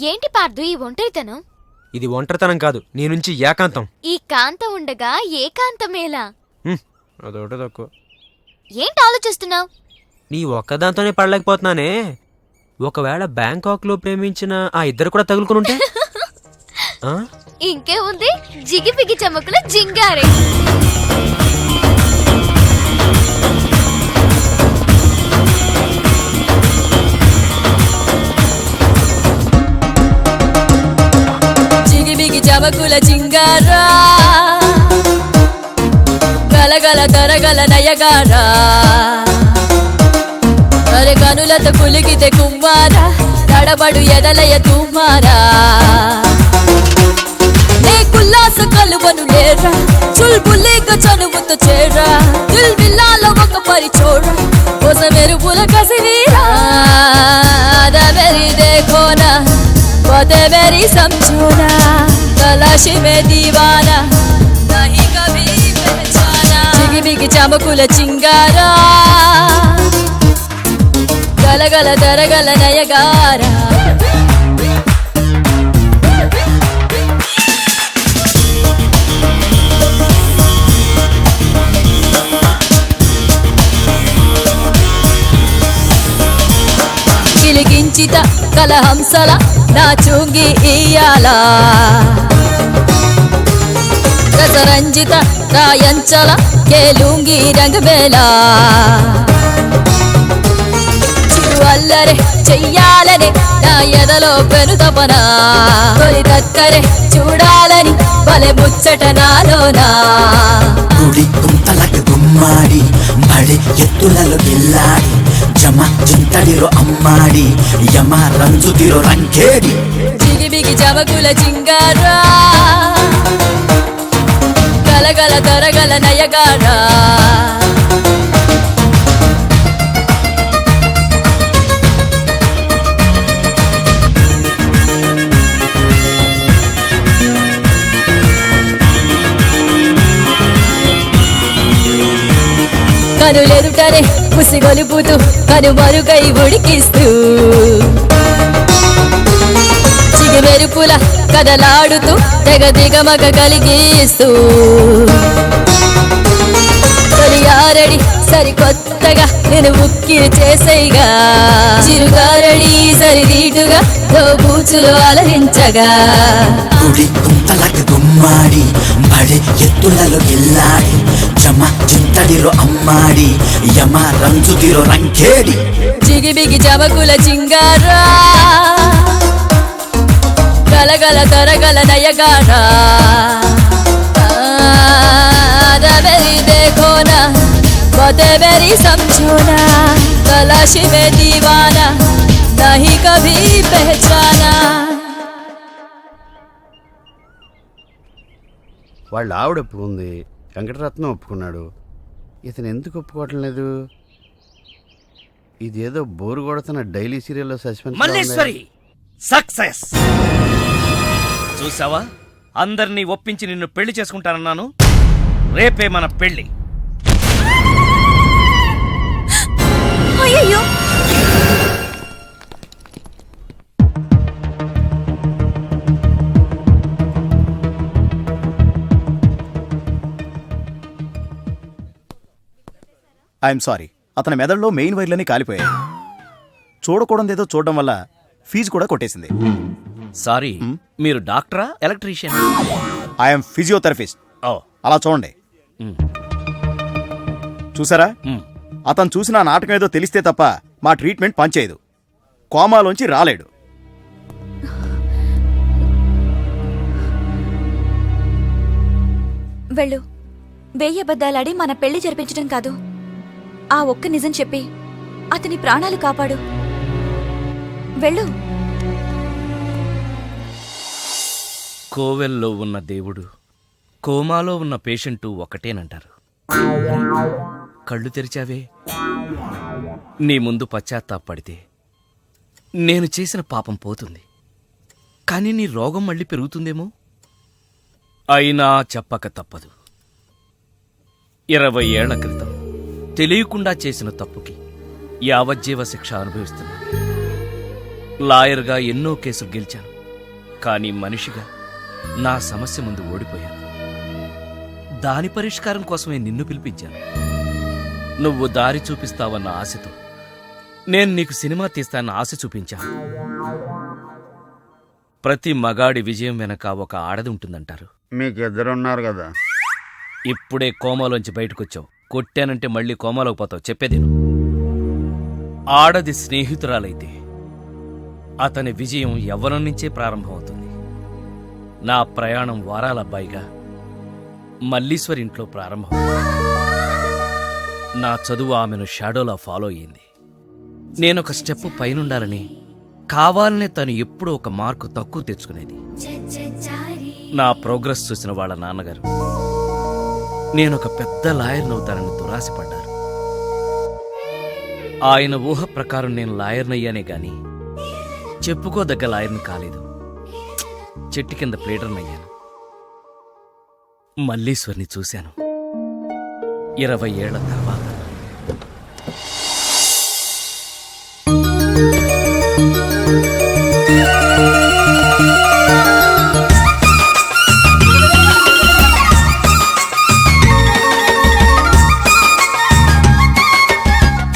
ఏంటి పార్దు ఈ ఒంటరితనం? ఇది ఒంటరితనం కాదు, నీ నుంచి ఏకాంతం. ఈ కాంతం ఉండగా ఏకాంతమేలా? అదొకటి తక్కువ. ఏంటి ఆలోచిస్తున్నావు? నీ ఒక్కదాంతోనే పడలేకపోతున్నానే. ఒకవేళ బ్యాంకాక్ లో ప్రేమించిన ఆ ఇద్దరు కూడా తగులుకుని ఉంటే ఇంకే ఉంది, జిగిపిగి చమకుల జింగారే. జిగిబిగి చమకుల జింగారా, గలగల తరగల నయగారా, అరే కనులతో కులిగితే కుమ్మారా, తడబడు ఎదలయ తుమ్మారా. నే కుల్లాస కలువను లేరా, చుల్బుల్లేక చనువుతో చేరా, దిల్ విల్లాలో ఒక పరిచోరా, కోస మెరుపుల కసివీరా. దబెరి దేఖోనా బతే మెరి సంజోనా, తలాషి మే దీవానా, నహీ కభీ పహచానా. జిగిబిగి చమకుల చింగారా, గలగల దరగల నయగారా. గిలిగించిత కలహంసల నా చుంగి ఇయ్యాల, రసరంజిత రాయంచల కేలుంగి రంగబేలా. అల్లరే చెయ్యాలని నా ఎదలో పెనుతపనా, తొలి దక్కరే చూడాలని బలె ముచ్చట నాలోనా. గుడి గుంతలకు గుమ్మాడి బడి ఎత్తులలో గిల్లాడి, జమ చింతడిలో అమ్మాడి, యమ రంజుతిరో రంకేడి. జిగిబిగి చమకుల జింగారా, గలగల తరగల నయగారా. కనులెదుటనే ముసిగొలుపుతూ కనుమరుగై ఉడికిస్తూ, చిగమెరుపుల కదలాడుతూ తెగ దిగమగ కలిగిస్తూ, తొలియారడి సరికొత్తగా నేను ఉక్కిరి చేసేగా, చిరుగారడి సరిదీటుగా దోబూచులు అలరించగా. గుడి గుంతలకు గుమ్మాడి బడి ఎత్తులలో గిల్లాడి, జమ చింతడిలో అమ్మాడి, యమ రంజుతిరో రంకేడి. జిగిబిగి చమకుల చింగారా, గలగల తరగల నయగారా. దబెరి దేఖోనా బతే మెరి సంజోనా, తలాషి మే దీవానా, నహీ కభీ పహచానా. వాళ్ళ ఆవిడ ఒప్పుకుంది, వెంకటరత్నం ఒప్పుకున్నాడు. ఇతను ఎందుకు ఒప్పుకోవటం లేదు? ఇదేదో బోరు కొడుతున్న డైలీ సీరియల్లో సస్పెన్స్. మల్లేశ్వరి సక్సెస్ చూసావా? అందరినీ ఒప్పించి నిన్ను పెళ్లి చేసుకుంటానన్నాను. రేపే మన పెళ్లి. అయ్యయ్యో, ఐఎమ్ సారీ, అతని మెదడులో మెయిన్ వైర్లన్నీ కాలిపోయాయి. చూడకూడదేదో చూడడం వల్ల ఫీజు కూడా కొట్టేసింది. సారీ, మీరు డాక్టరా ఎలక్ట్రీషియన్? I'm physiotherapist. ఓ, అలా చూడండి. చూసారా, అతను చూసిన నాటకం ఏదో తెలిస్తే తప్ప మా ట్రీట్మెంట్ పనిచేయదు. కోమాలోంచి రాలేడు. వెళ్ళు. 1000 అబద్ధాలాడి మన పెళ్లి జరిపించడం కాదు, ఆ ఒక్క నిజం చెప్పి అతని ప్రాణాలు కాపాడు. వెళ్ళు. కోవెల్లో ఉన్న దేవుడు, కోమాలో ఉన్న పేషెంటు ఒకటేనంటారు. కళ్ళు తెరిచావే, నీ ముందు పశ్చాత్తాపడితే నేను చేసిన పాపం పోతుంది. కానీ నీ రోగం మళ్ళీ పెరుగుతుందేమో. అయినా చెప్పక తప్పదు. 20 ఏళ్ల క్రితం తెలియకుండా చేసిన తప్పుకి యావజ్జీవ శిక్ష అనుభవిస్తున్నాను. లాయర్గా ఎన్నో కేసులు గెలిచాను. కానీ మనిషిగా నా సమస్య ముందు ఓడిపోయాను. దాని పరిష్కారం కోసమే నిన్ను పిలిపించాను. నువ్వు దారి చూపిస్తావన్న ఆశతో నేను నీకు సినిమా తీస్తాన్న ఆశ చూపించాను. ప్రతి మగాడి విజయం వెనక ఒక ఆడది ఉంటుందంటారు. మీకు ఇద్దరున్నారు కదా. ఇప్పుడే కోమాలోంచి బయటకొచ్చావు. కొట్టానంటే మళ్ళీ కోమాలోకి పోతావు. చెప్పేది విను. ఆడది స్నేహితురాలైతే అతని విజయం యవ్వనం నుంచే ప్రారంభమవుతుంది. నా ప్రయాణం వారాల అబ్బాయిగా మల్లీశ్వరి ఇంట్లో ప్రారంభం. నా చదువు ఆమెను షాడోలా ఫాలో అయ్యింది. నేనొక స్టెప్ పైనుండాలని కావాలనే తను ఎప్పుడూ ఒక మార్కు తక్కువ తెచ్చుకునేది. నా ప్రోగ్రెస్ చూసిన వాళ్ళ నాన్నగారు నేనొక పెద్ద లాయర్నవుతానని దురాశపడ్డారు. ఆయన ఊహ ప్రకారం నేను లాయర్నయ్యానే గాని చెప్పుకోదగ్గ లాయర్ని కాలేదు. చెట్టు కింద ప్లేడర్నయ్యాను. మల్లీశ్వరిని చూశాను 20 ఏళ్ల తర్వాత.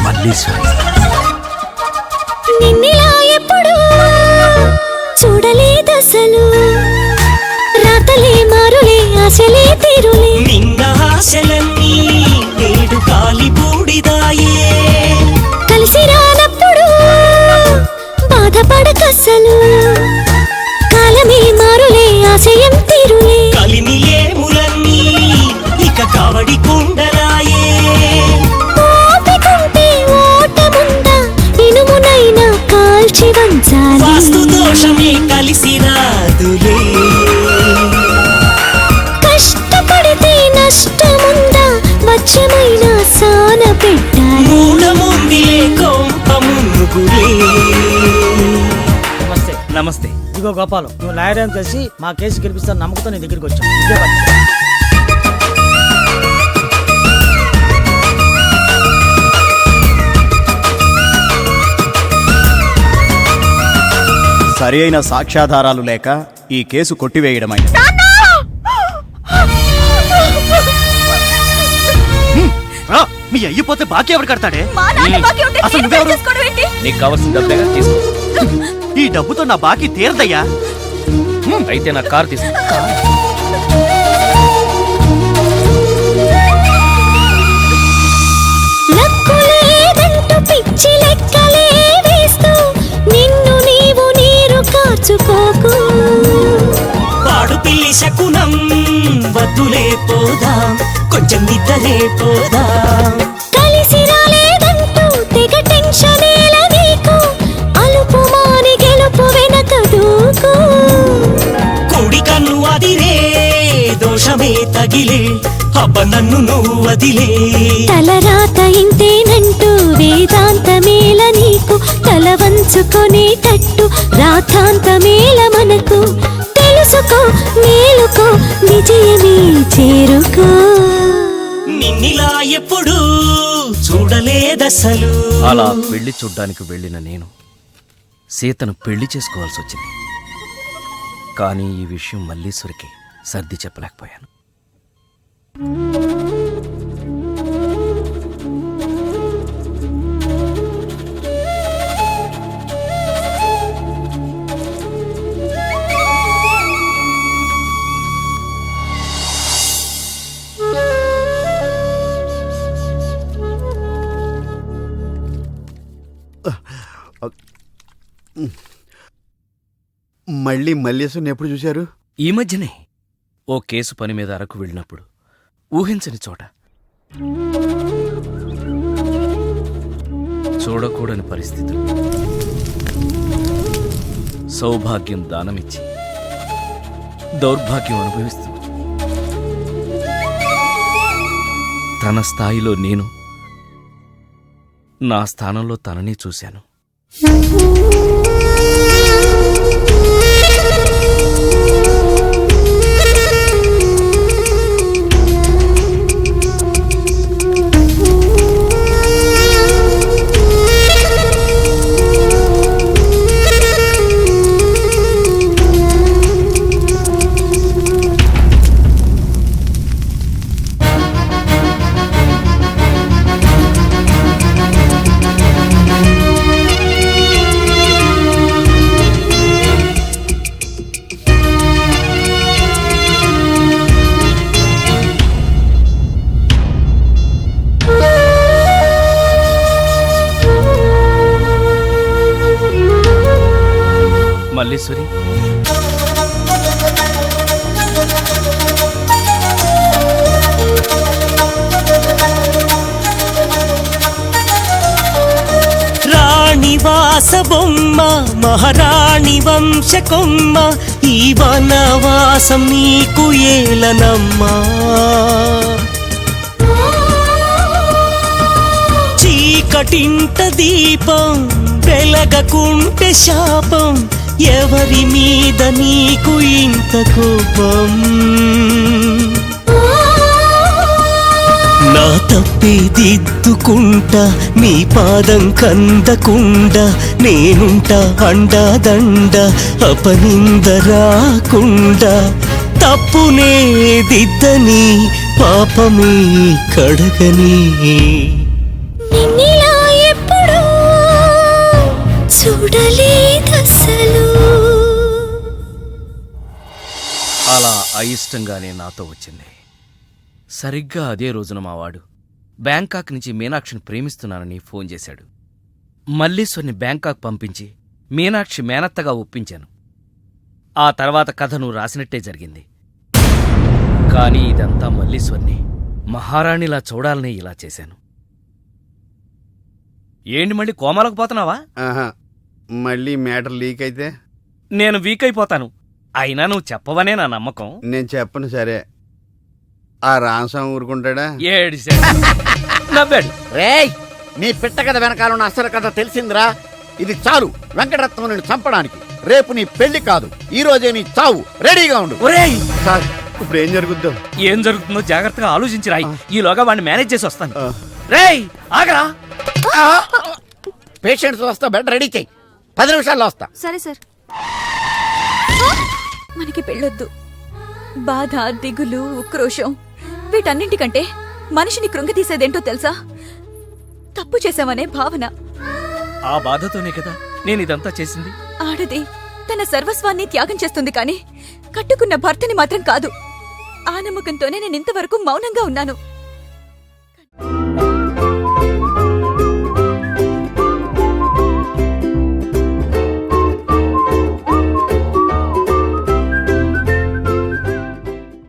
మల్లీశ్వరి నిన్నిలా ఎప్పుడు చూడలేదసలు, రాతలే మారులే ఆశలే తీరులే, నిన్న ఆశలన్నీ నేడు కాలి బూడిదాయే. కలిసి రానప్పుడు బాధపడకసలు, కాలమే మారులే ఆశయం తీరులే, కలిమిలేములన్నీ ఇక కావడి కుండలాయే. ఓపికుంటే ఓటముందా ఇనుమునైనా కాల్చి వంచాలి, వాస్తు దోషమే కలిసి రాదులే. కష్టపడితే నష్టముందా వచ్చమైన సాన పెట్టాలి, మూడముందిలే కొంప మునుగులే. నమస్తే. ఇదిగో గోపాలం, నువ్వు లాయర్ అని కలిసి మా కేసు గెలిపిస్తాను నమ్మకంతో నీ దగ్గరికి వచ్చాను. ఇదే పద్ధతి. సరి అయిన సాక్ష్యాధారాలు లేక ఈ కేసు కొట్టివేయడమైనది. మీ అయ్యిపోతే బాకీ ఎవరు కడతాడే? మా నాన్న బాకీ ఉంటే అసలు నేను నువ్వెవరు? చేసుకోవడం ఏంటి? నీకు కావాల్సిన డబ్బేగా తీసుకో. ఈ డబ్బుతో నా బాకీ తీరదయ్యా. అయితే నా కారు తీసుకో. లక్కులేదంటూ పిచ్చి లెక్కలే వేస్తూ నిన్ను నీవు నీరు కార్చుకోకు, పాడు పిల్లి శకునం వద్దులే పోదాం, కొంచెం నిద్రలే పోదాం. కలిసి రాలేదంటూ తెగ టెన్షనేల నీకు, అలుపు మాని గెలుపు వెనక దూకు, కుడి కన్ను అదిరే దోషమే తగిలే, అబ్బ నన్ను నువ్వు వదిలే. తలరాత ఇంతేనంటూ వేదాంతమేల నీకు, తల వంచుకొనేటట్టు రాతాంతమేల మనకు, తెలుసుకో మేలుకో విజయమే చేరుకో. నిన్నిలా ఎప్పుడు చూడలేదసలు. అలా పెళ్లి చూడ్డానికి వెళ్ళిన నేను సీతను పెళ్లి చేసుకోవాల్సి వచ్చింది. కానీ ఈ విషయం మల్లీశ్వరికి సర్ది చెప్పలేకపోయాను. మళ్ళీ మల్లేశ్వరిని ఎప్పుడు చూశారు? ఈ మధ్యనే ఓ కేసు పని మీద అరకు వెళ్ళినప్పుడు ఊహించని చోట చూడకూడని పరిస్థితులు, సౌభాగ్యం దానమిచ్చి దౌర్భాగ్యం అనుభవిస్తూ తన స్థాయిలో నేను, నా స్థానంలో తనని చూశాను. మల్లీశ్వరి, రాణివాస బొమ్మ మహారాణి వంశకొమ్మ ఈ వనవాసం నీకు ఏలనమ్మా. చీకటింట దీపం వెలగకుంటే శాపం, ఎవరి మీద నీకు ఇంత కోపం. నా తప్పే దిద్దుకుంటా నీ పాదం కందకుండా, నేనుంటా అండాదండ అపనింద రాకుండా. తప్పునే దిద్దని పాపమే కడగని. నిన్నిలా ఎప్పుడూ చూడలేదసలు. అలా అయిష్టంగానే నాతో వచ్చింది. సరిగ్గా అదే రోజున మావాడు బ్యాంకాక్ నుంచి మీనాక్షిని ప్రేమిస్తున్నానని ఫోన్ చేశాడు. మల్లీశ్వర్ని బ్యాంకాక్ పంపించి మీనాక్షి మేనత్తగా ఒప్పించాను. ఆ తర్వాత కథ నువ్వు రాసినట్టే జరిగింది. కానీ ఇదంతా మల్లీశ్వర్ని మహారాణిలా చూడాలని ఇలా చేశాను. ఏంటి మళ్ళీ కోమాలకు పోతున్నావా? ఆహా, మళ్ళీ మ్యాటర్ లీక్ అయితే నేను వీక్ అయిపోతాను. అయినా నువ్వు చెప్పవనే నా నమ్మకం. నేను చెప్పను. సరే, ఆ రామస్వామి ఊరుకుంటాడా? ఏడిశాడు, నవ్వాడు. రేయ్, నీ పిట్ట కథ వెనకాల ఉన్న అసలు కథ తెలిసిందిరా. ఇది చాలు వెంకటరత్నం నిన్ను చంపడానికి. రేపు నీ పెళ్లి కాదు, ఈ రోజే నీ చావు. రెడీగా ఉండు. ఒరేయ్, సార్, ఇప్పుడు ఏం జరుగుద్దో? ఏం జరుగుతుందో జాగ్రత్తగా ఆలోచించి రాయి. ఈలోగా వాడిని మేనేజ్ చేసి వస్తాను. రేయ్ ఆగరా. పేషెంట్స్ వస్తా, బెడ్ రెడీ చెయ్యి. 10 నిమిషాల్లో వస్తా. సరే సార్. మనకి పెళ్ళొద్దు. బాధ, దిగులు, ఉక్రోషం వీటన్నింటికంటే మనిషిని కృంగతీసేదేంటో తెలుసా? తప్పు చేశామనే భావన. ఆ బాధతోనే కదా నేను ఇదంతా చేసింది. ఆడది తన సర్వస్వాన్ని త్యాగం చేస్తుంది కానీ కట్టుకున్న భర్తని మాత్రం కాదు. ఆ నమ్మకంతోనే నేను ఇంతవరకు మౌనంగా ఉన్నాను.